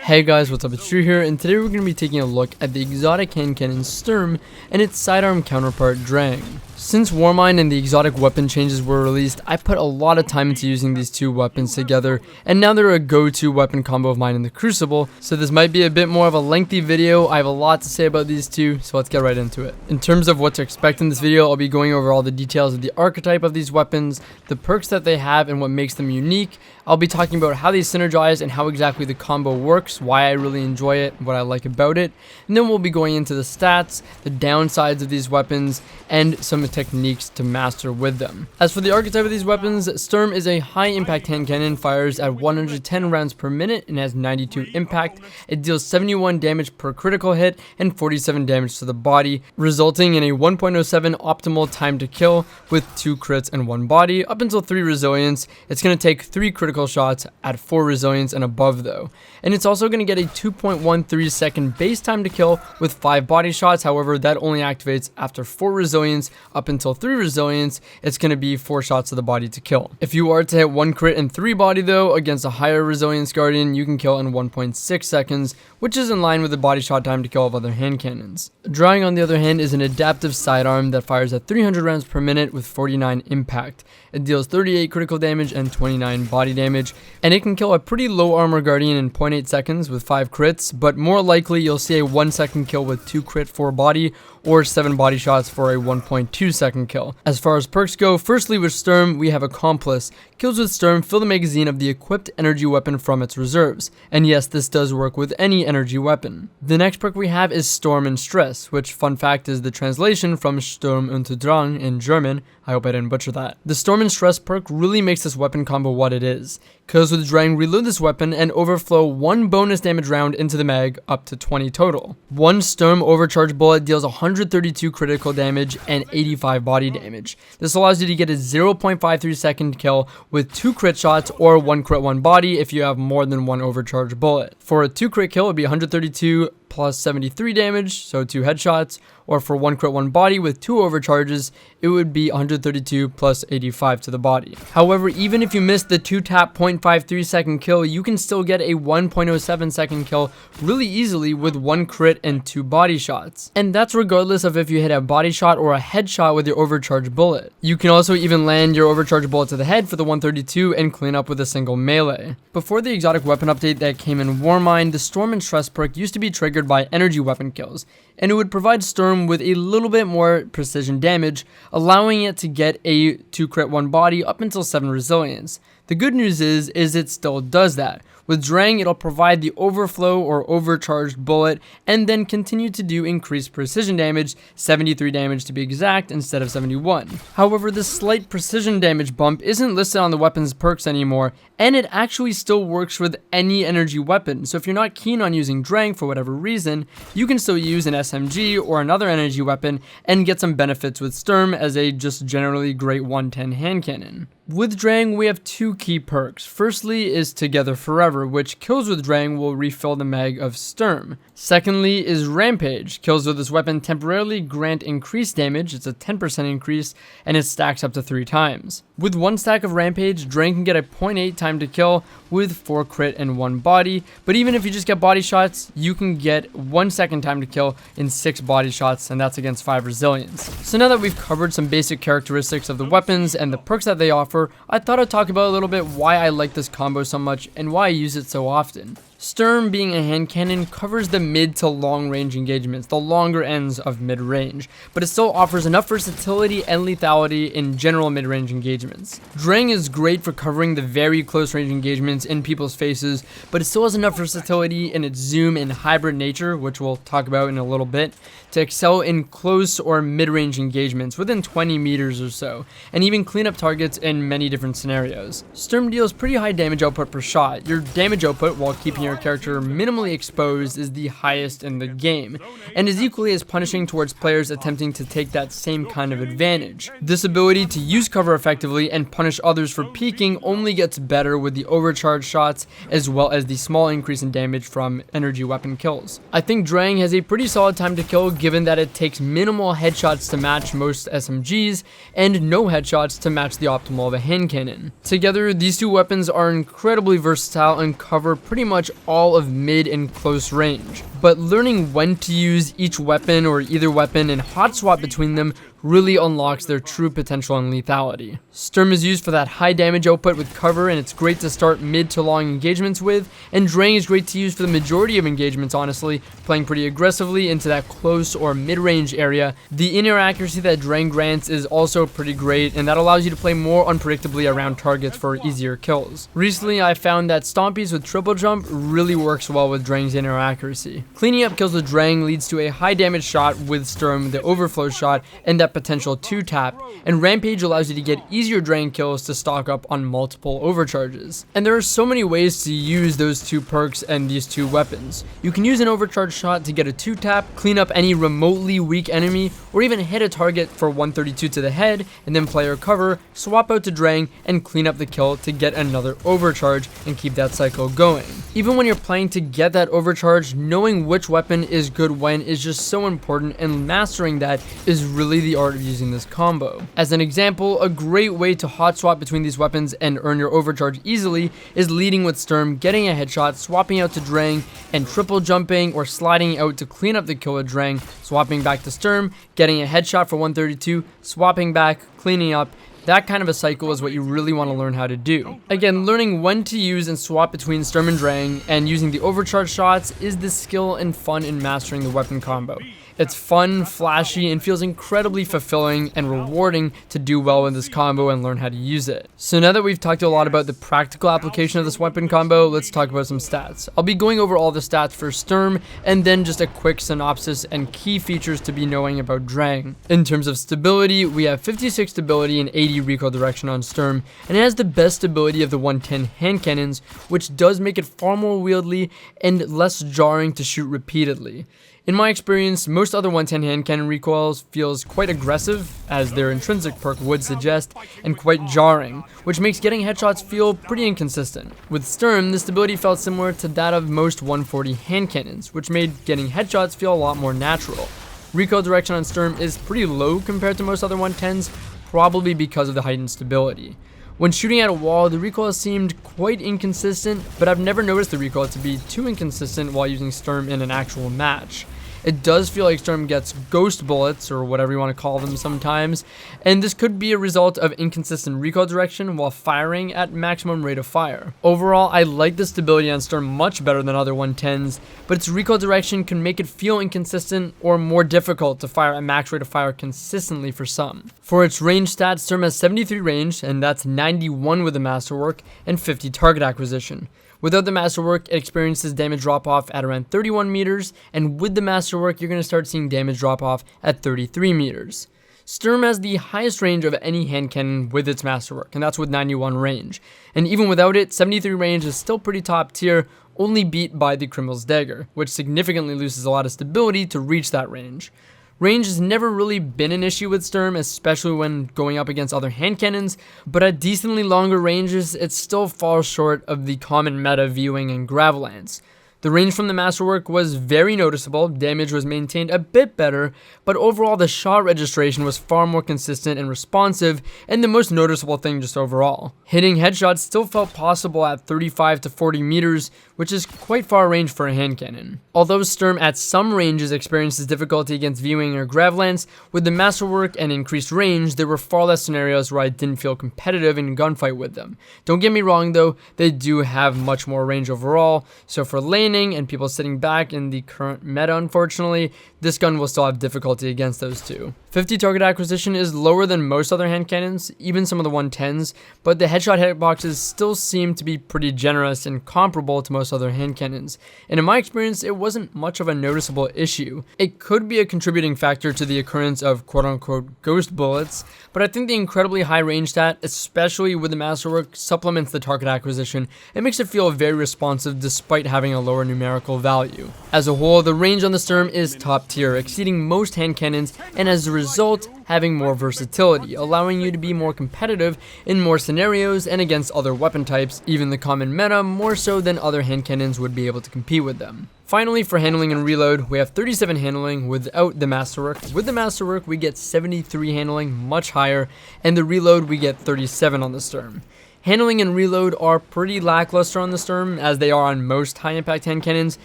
Hey guys, what's up? It's Drew here, and today we're going to be taking a look at the exotic hand cannon Sturm and its sidearm counterpart Drang. Since Warmind and the exotic weapon changes were released, I put a lot of time into using these two weapons together, and now they're a go-to weapon combo of mine in the Crucible, so this might be a bit more of a lengthy video. I have a lot to say about these two, so let's get right into it. In terms of what to expect in this video, I'll be going over all the details of the archetype of these weapons, the perks that they have and what makes them unique. I'll be talking about how they synergize and how exactly the combo works, why I really enjoy it, what I like about it, and then we'll be going into the stats, the downsides of these weapons, and some techniques to master with them. As for the archetype of these weapons, Sturm is a high impact hand cannon, fires at 110 rounds per minute and has 92 impact. It deals 71 damage per critical hit and 47 damage to the body, resulting in a 1.07 optimal time to kill with 2 crits and 1 body, up until 3 resilience. It's going to take 3 critical shots at 4 resilience and above though. And it's also going to get a 2.13 second base time to kill with 5 body shots. However, that only activates after 4 resilience up until 3 resilience. It's going to be 4 shots to the body to kill. If you are to hit 1 crit and 3 body though against a higher resilience guardian, you can kill in 1.6 seconds, which is in line with the body shot time to kill of other hand cannons. Drang, on the other hand, is an adaptive sidearm that fires at 300 rounds per minute with 49 impact. It deals 38 critical damage and 29 body damage, and it can kill a pretty low armor guardian in 0.8 seconds with 5 crits, but more likely you'll see a 1 second kill with 2 crit 4 body or 7 body shots for a 1.2 second kill. As far as perks go, firstly with Sturm, we have Accomplice. Kills with Sturm fill the magazine of the equipped energy weapon from its reserves, and yes, this does work with any energy weapon. The next perk we have is Storm and Stress, which, fun fact, is the translation from Sturm und Drang in German. I hope I didn't butcher that. The Storm and Stress perk really makes this weapon combo what it is. Kills with Drang reload this weapon and overflow 1 bonus damage round into the mag, up to 20 total. 1 Sturm overcharge bullet deals 132 critical damage and 85 body damage. This allows you to get a 0.53 second kill with 2 crit shots or 1 crit 1 body if you have more than 1 overcharge bullet. For a 2 crit kill, it would be 132 plus 73 damage, so 2 headshots, or for 1 crit 1 body with 2 overcharges, it would be 132 plus 85 to the body. However, even if you miss the 2 tap 0.53 second kill, you can still get a 1.07 second kill really easily with 1 crit and 2 body shots. And that's regardless of if you hit a body shot or a headshot with your overcharge bullet. You can also even land your overcharge bullet to the head for the 132 and clean up with a single melee. Before the exotic weapon update that came in Warmind, the Storm and Stress perk used to be triggered by energy weapon kills, and it would provide Sturm with a little bit more precision damage, allowing it to get a 2 crit 1 body up until 7 resilience. The good news is it still does that. With Drang, it'll provide the overflow or overcharged bullet and then continue to do increased precision damage, 73 damage to be exact instead of 71. However, this slight precision damage bump isn't listed on the weapon's perks anymore, and it actually still works with any energy weapon. So if you're not keen on using Drang for whatever reason, you can still use an SMG or another energy weapon and get some benefits with Sturm as a just generally great 110 hand cannon. With Drang, we have 2 key perks. Firstly is Together Forever, which kills with Drang will refill the mag of Sturm. Secondly is Rampage. Kills with this weapon temporarily grant increased damage, it's a 10% increase, and it stacks up to 3 times. With 1 stack of Rampage, Drang can get a 0.8 time to kill with 4 crit and 1 body, but even if you just get body shots, you can get 1 second time to kill in 6 body shots, and that's against 5 resilience. So now that we've covered some basic characteristics of the weapons and the perks that they offer, I thought I'd talk about a little bit why I like this combo so much and why I use it so often. Sturm, being a hand cannon, covers the mid to long range engagements, the longer ends of mid range, but it still offers enough versatility and lethality in general mid range engagements. Drang is great for covering the very close range engagements in people's faces, but it still has enough versatility in its zoom and hybrid nature, which we'll talk about in a little bit, to excel in close or mid range engagements within 20 meters or so, and even clean up targets in many different scenarios. Sturm deals pretty high damage output per shot. Your damage output, while keeping your character minimally exposed, is the highest in the game, and is equally as punishing towards players attempting to take that same kind of advantage. This ability to use cover effectively and punish others for peeking only gets better with the overcharge shots, as well as the small increase in damage from energy weapon kills. I think Drang has a pretty solid time to kill, given that it takes minimal headshots to match most SMGs, and no headshots to match the optimal of a hand cannon. Together, these two weapons are incredibly versatile and cover pretty much all of mid and close range. But learning when to use each weapon or either weapon and hot swap between them really unlocks their true potential and lethality. Sturm is used for that high damage output with cover, and it's great to start mid to long engagements with, and Drang is great to use for the majority of engagements, honestly, playing pretty aggressively into that close or mid-range area. The in-air accuracy that Drang grants is also pretty great, and that allows you to play more unpredictably around targets for easier kills. Recently, I found that stompies with triple jump really works well with Drang's in-air accuracy. Cleaning up kills with Drang leads to a high damage shot with Sturm, the overflow shot, and that potential 2-tap, and Rampage allows you to get easier Drang kills to stock up on multiple overcharges. And there are so many ways to use those two perks and these two weapons. You can use an overcharge shot to get a 2-tap, clean up any remotely weak enemy, or even hit a target for 132 to the head, and then play your cover, swap out to Drang, and clean up the kill to get another overcharge and keep that cycle going. Even when you're playing to get that overcharge, knowing which weapon is good when is just so important, and mastering that is really the art of using this combo. As an example, a great way to hot swap between these weapons and earn your overcharge easily is leading with Sturm, getting a headshot, swapping out to Drang, and triple jumping or sliding out to clean up the kill with Drang, swapping back to Sturm, getting a headshot for 132, swapping back, cleaning up. That kind of a cycle is what you really want to learn how to do. Again, learning when to use and swap between Sturm and Drang and using the overcharge shots is the skill and fun in mastering the weapon combo. It's fun, flashy, and feels incredibly fulfilling and rewarding to do well with this combo and learn how to use it. So now that we've talked a lot about the practical application of this weapon combo, let's talk about some stats. I'll be going over all the stats for Sturm, and then just a quick synopsis and key features to be knowing about Drang. In terms of stability, we have 56 stability and 80 recoil direction on Sturm, and it has the best stability of the 110 hand cannons, which does make it far more wieldy and less jarring to shoot repeatedly. In my experience, most other 110 hand cannon recoils feels quite aggressive, as their intrinsic perk would suggest, and quite jarring, which makes getting headshots feel pretty inconsistent. With Sturm, the stability felt similar to that of most 140 hand cannons, which made getting headshots feel a lot more natural. Recoil direction on Sturm is pretty low compared to most other 110s, probably because of the heightened stability. When shooting at a wall, the recoil seemed quite inconsistent, but I've never noticed the recoil to be too inconsistent while using Sturm in an actual match. It does feel like Sturm gets ghost bullets, or whatever you want to call them sometimes, and this could be a result of inconsistent recoil direction while firing at maximum rate of fire. Overall, I like the stability on Sturm much better than other 110s, but its recoil direction can make it feel inconsistent or more difficult to fire at max rate of fire consistently for some. For its range stats, Sturm has 73 range, and that's 91 with the Masterwork, and 50 target acquisition. Without the Masterwork, it experiences damage drop-off at around 31 meters, and with the Masterwork, you're going to start seeing damage drop-off at 33 meters. Sturm has the highest range of any hand cannon with its Masterwork, and that's with 91 range. And even without it, 73 range is still pretty top tier, only beat by the Criminal's Dagger, which significantly loses a lot of stability to reach that range. Range has never really been an issue with Sturm, especially when going up against other hand cannons, but at decently longer ranges, it still falls short of the common meta viewing and Gravelance. The range from the Masterwork was very noticeable, damage was maintained a bit better, but overall the shot registration was far more consistent and responsive, and the most noticeable thing just overall. Hitting headshots still felt possible at 35 to 40 meters, which is quite far range for a hand cannon. Although Sturm at some ranges experiences difficulty against viewing or Gravelance, with the Masterwork and increased range, there were far less scenarios where I didn't feel competitive in gunfight with them. Don't get me wrong though, they do have much more range overall, so for laning and people sitting back in the current meta, unfortunately, this gun will still have difficulty against those two. 50 target acquisition is lower than most other hand cannons, even some of the 110s, but the headshot hitboxes still seem to be pretty generous and comparable to most other hand cannons, and in my experience, it wasn't much of a noticeable issue. It could be a contributing factor to the occurrence of quote-unquote ghost bullets, but I think the incredibly high range stat, especially with the Masterwork, supplements the target acquisition and makes it feel very responsive despite having a lower numerical value. As a whole, the range on the Sturm is top tier, exceeding most hand cannons, and as a result, having more versatility, allowing you to be more competitive in more scenarios and against other weapon types, even the common meta, more so than other hand cannons would be able to compete with them. Finally, for handling and reload, we have 37 handling without the Masterwork. With the Masterwork, we get 73 handling, much higher, and the reload we get 37 on the Sturm. Handling and reload are pretty lackluster on the Sturm, as they are on most high impact hand cannons.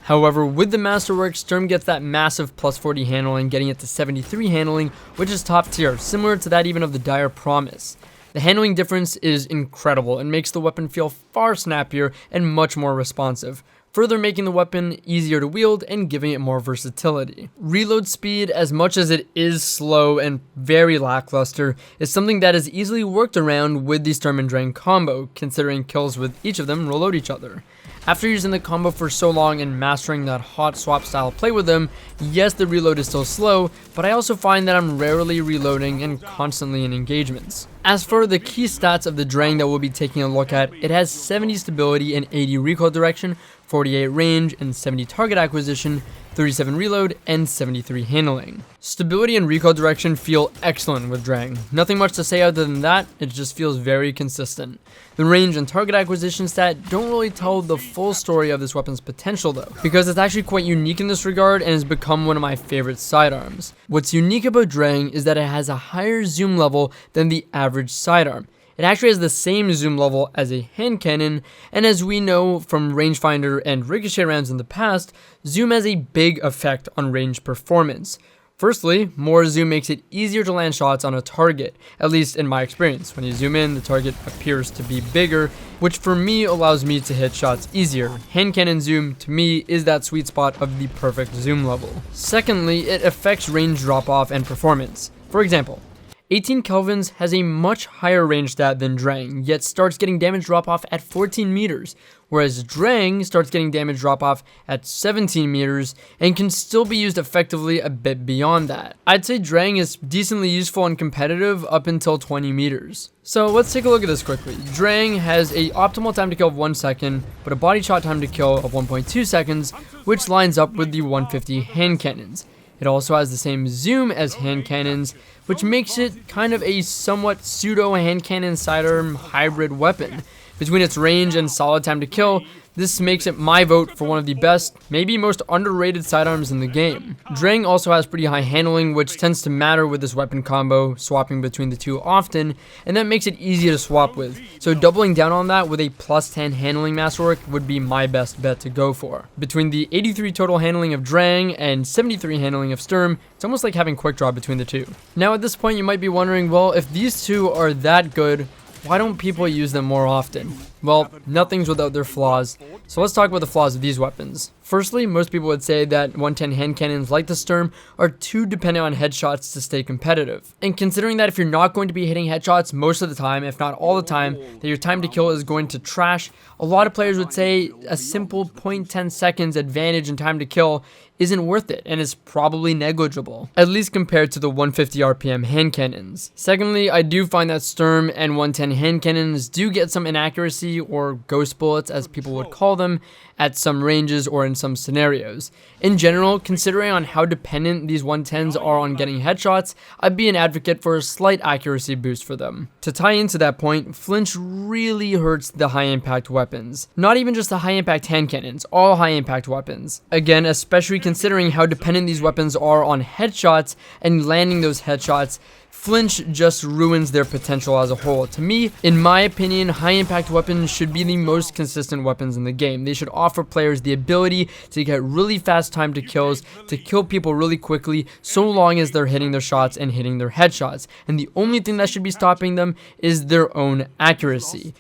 However, with the Masterwork, Sturm gets that massive plus 40 handling, getting it to 73 handling, which is top tier, similar to that even of the Dire Promise. The handling difference is incredible and makes the weapon feel far snappier and much more responsive, further making the weapon easier to wield and giving it more versatility. Reload speed, as much as it is slow and very lackluster, is something that is easily worked around with the Sturm and Drang combo, considering kills with each of them reload each other. After using the combo for so long and mastering that hot swap style play with them, yes, the reload is still slow, but I also find that I'm rarely reloading and constantly in engagements. As for the key stats of the Drang that we'll be taking a look at, it has 70 stability and 80 recoil direction, 48 range and 70 target acquisition, 37 reload, and 73 handling. Stability and recoil direction feel excellent with Drang. Nothing much to say other than that, it just feels very consistent. The range and target acquisition stat don't really tell the full story of this weapon's potential though, because it's actually quite unique in this regard and has become one of my favorite sidearms. What's unique about Drang is that it has a higher zoom level than the average sidearm. It actually has the same zoom level as a hand cannon, and as we know from rangefinder and ricochet rounds in the past, zoom has a big effect on range performance. Firstly, more zoom makes it easier to land shots on a target, at least in my experience. When you zoom in, the target appears to be bigger, which for me allows me to hit shots easier. Hand cannon zoom, to me, is that sweet spot of the perfect zoom level. Secondly, it affects range drop off and performance. For example, 18 kelvins has a much higher range stat than Drang, yet starts getting damage drop off at 14 meters, whereas Drang starts getting damage drop off at 17 meters and can still be used effectively a bit beyond that. I'd say Drang is decently useful and competitive up until 20 meters. So let's take a look at this quickly. Drang has a optimal time to kill of 1 second, but a body shot time to kill of 1.2 seconds, which lines up with the 150 hand cannons. It also has the same zoom as hand cannons, which makes it kind of a somewhat pseudo hand cannon sidearm hybrid weapon. Between its range and solid time to kill, this makes it my vote for one of the best, maybe most underrated sidearms in the game. Drang also has pretty high handling, which tends to matter with this weapon combo, swapping between the two often, and that makes it easy to swap with. So doubling down on that with a plus 10 handling Masterwork would be my best bet to go for. Between the 83 total handling of Drang and 73 handling of Sturm, it's almost like having quick draw between the two. Now at this point you might be wondering, well, if these two are that good, why don't people use them more often? Well, nothing's without their flaws, so let's talk about the flaws of these weapons. Firstly, most people would say that 110 hand cannons like the Sturm are too dependent on headshots to stay competitive. And considering that if you're not going to be hitting headshots most of the time, if not all the time, that your time to kill is going to trash, a lot of players would say a simple 0.10 seconds advantage in time to kill isn't worth it and is probably negligible, at least compared to the 150 RPM hand cannons. Secondly, I do find that Sturm and 110 hand cannons do get some inaccuracy or ghost bullets, as people would call them, at some ranges or in some scenarios. In general, considering on how dependent these 110s are on getting headshots, I'd be an advocate for a slight accuracy boost for them. To tie into that point, flinch really hurts the high impact weapons. Not even just the high impact hand cannons, all high impact weapons. Again, especially considering how dependent these weapons are on headshots and landing those headshots, flinch just ruins their potential as a whole. To me, in my opinion, high impact weapons should be the most consistent weapons in the game. They should offer players the ability to get really fast time to kills, to kill people really quickly, so long as they're hitting their shots and hitting their headshots. And the only thing that should be stopping them is their own accuracy.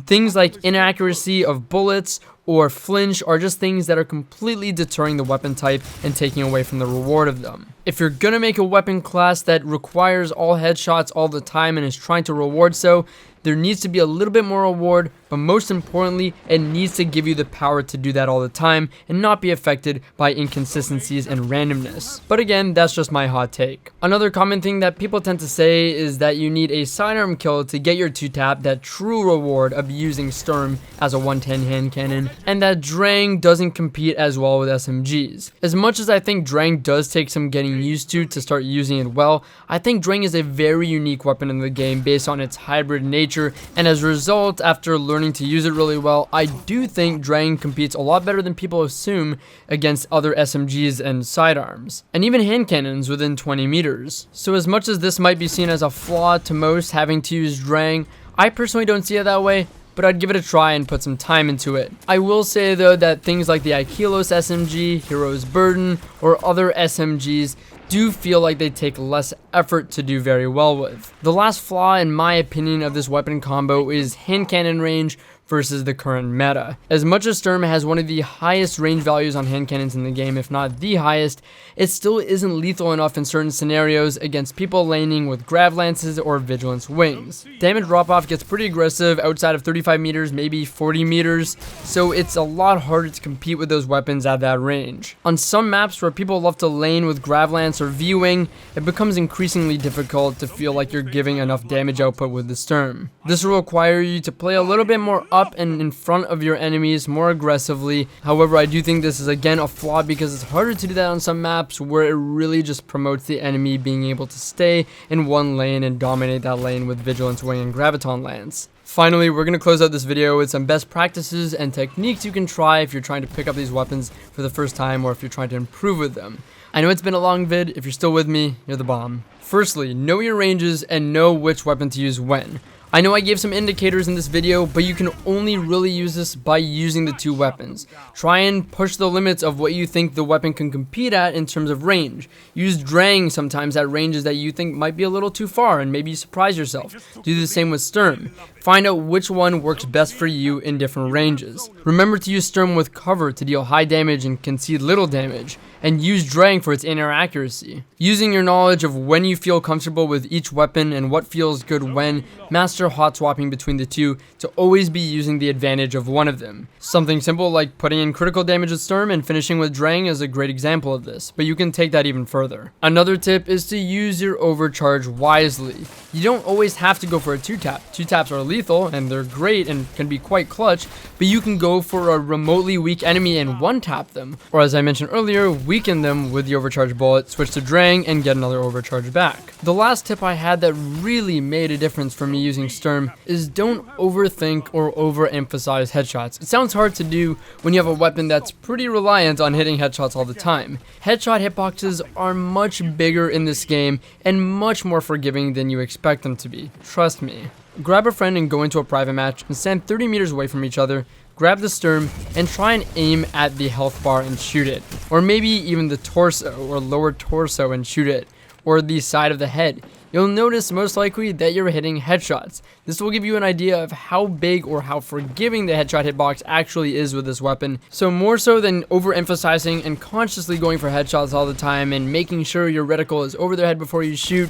Things like inaccuracy of bullets or flinch are just things that are completely deterring the weapon type and taking away from the reward of them. If you're gonna make a weapon class that requires all headshots all the time and is trying to reward so, there needs to be a little bit more reward, but most importantly, it needs to give you the power to do that all the time and not be affected by inconsistencies and randomness. But again, that's just my hot take. Another common thing that people tend to say is that you need a sidearm kill to get your 2-tap, that true reward of using Sturm as a 110 hand cannon, and that Drang doesn't compete as well with SMGs. As much as I think Drang does take some getting used to start using it well, I think Drang is a very unique weapon in the game based on its hybrid nature, and as a result, after learning to use it really well, I do think Drang competes a lot better than people assume against other SMGs and sidearms, and even hand cannons within 20 meters. So as much as this might be seen as a flaw to most having to use Drang, I personally don't see it that way. but I'd give it a try and put some time into it. I will say though that things like the Aikilos SMG, Hero's Burden, or other SMGs do feel like they take less effort to do very well with. The last flaw in my opinion of this weapon combo is hand cannon range versus the current meta. As much as Sturm has one of the highest range values on hand cannons in the game, if not the highest, it still isn't lethal enough in certain scenarios against people laning with grav lances or vigilance wings. Damage drop off gets pretty aggressive outside of 35 meters, maybe 40 meters, so it's a lot harder to compete with those weapons at that range. On some maps where people love to lane with grav lance or V-wing, it becomes increasingly difficult to feel like you're giving enough damage output with the Sturm. This will require you to play a little bit more up and in front of your enemies more aggressively. However, I do think this is again a flaw because it's harder to do that on some maps where it really just promotes the enemy being able to stay in one lane and dominate that lane with Vigilance Wing and Graviton Lance. Finally, we're going to close out this video with some best practices and techniques you can try if you're trying to pick up these weapons for the first time or if you're trying to improve with them. I know it's been a long vid. If you're still with me, you're the bomb. Firstly, know your ranges and know which weapon to use when. I know I gave some indicators in this video, but you can only really use this by using the two weapons. Try and push the limits of what you think the weapon can compete at in terms of range. Use Drang sometimes at ranges that you think might be a little too far and maybe surprise yourself. Do the same with Sturm. Find out which one works best for you in different ranges. Remember to use Sturm with cover to deal high damage and concede little damage, and use Drang for its inner accuracy. Using your knowledge of when you feel comfortable with each weapon and what feels good when, master hot swapping between the two to always be using the advantage of one of them. Something simple like putting in critical damage with Sturm and finishing with Drang is a great example of this, but you can take that even further. Another tip is to use your overcharge wisely. You don't always have to go for a 2-tap. 2-taps are lethal and they're great and can be quite clutch, but you can go for a remotely weak enemy and 1-tap them, or as I mentioned earlier, weaken them with the overcharge bullet, switch to Drang, and get another overcharge back. The last tip I had that really made a difference for me using Sturm is don't overthink or overemphasize headshots. It sounds hard to do when you have a weapon that's pretty reliant on hitting headshots all the time. Headshot hitboxes are much bigger in this game and much more forgiving than you expect them to be. Trust me. Grab a friend and go into a private match and stand 30 meters away from each other. Grab the Sturm and try and aim at the health bar and shoot it. Or maybe even the torso or lower torso and shoot it. Or the side of the head. You'll notice most likely that you're hitting headshots. This will give you an idea of how big or how forgiving the headshot hitbox actually is with this weapon. So more so than overemphasizing and consciously going for headshots all the time and making sure your reticle is over their head before you shoot,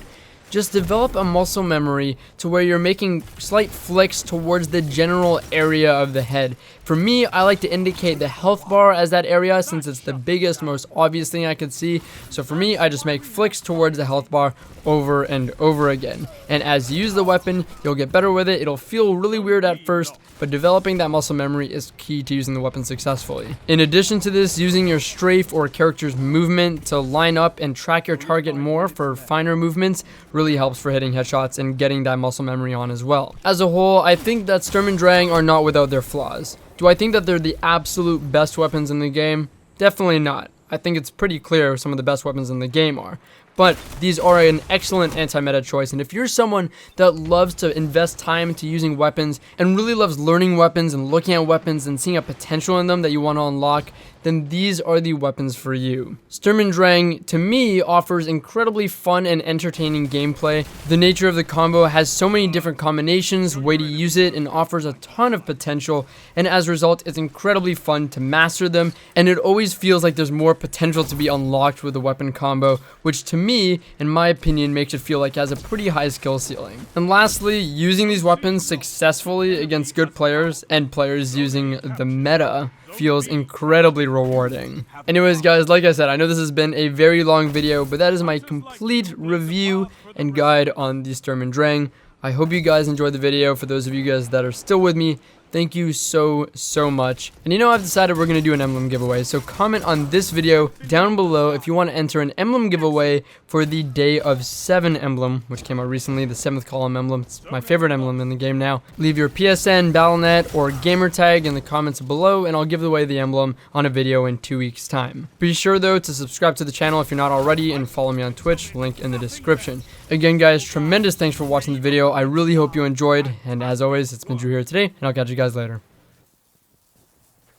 just develop a muscle memory to where you're making slight flicks towards the general area of the head. For me, I like to indicate the health bar as that area since it's the biggest, most obvious thing I could see. So for me, I just make flicks towards the health bar over and over again. And as you use the weapon, you'll get better with it. It'll feel really weird at first, but developing that muscle memory is key to using the weapon successfully. In addition to this, using your strafe or character's movement to line up and track your target more for finer movements really helps for hitting headshots and getting that muscle memory on as well. As a whole, I think that Sturm and Drang are not without their flaws. Do I think that they're the absolute best weapons in the game? Definitely not. I think it's pretty clear some of the best weapons in the game are. But these are an excellent anti-meta choice, and if you're someone that loves to invest time into using weapons and really loves learning weapons and looking at weapons and seeing a potential in them that you want to unlock, then these are the weapons for you. Sturm and Drang, to me, offers incredibly fun and entertaining gameplay. The nature of the combo has so many different combinations, way to use it, and offers a ton of potential, and as a result, it's incredibly fun to master them, and it always feels like there's more potential to be unlocked with the weapon combo, which to me, in my opinion, makes it feel like it has a pretty high skill ceiling. And lastly, using these weapons successfully against good players and players using the meta feels incredibly rewarding. Anyways guys, like I said, I know this has been a very long video, but that is my complete review and guide on the Sturm and Drang. I hope you guys enjoyed the video. For those of you guys that are still with me, thank you so much. And you know, I've decided we're going to do an emblem giveaway, so comment on this video down below if you want to enter an emblem giveaway for the Day of 7 emblem, which came out recently, the 7th column emblem. It's my favorite emblem in the game now. Leave your PSN, Battle.net, or gamertag in the comments below, and I'll give away the emblem on a video in 2 weeks' time. Be sure, though, to subscribe to the channel if you're not already, and follow me on Twitch, link in the description. Again, guys, tremendous thanks for watching the video. I really hope you enjoyed, and as always, it's been Drew here today, and I'll catch you guys later.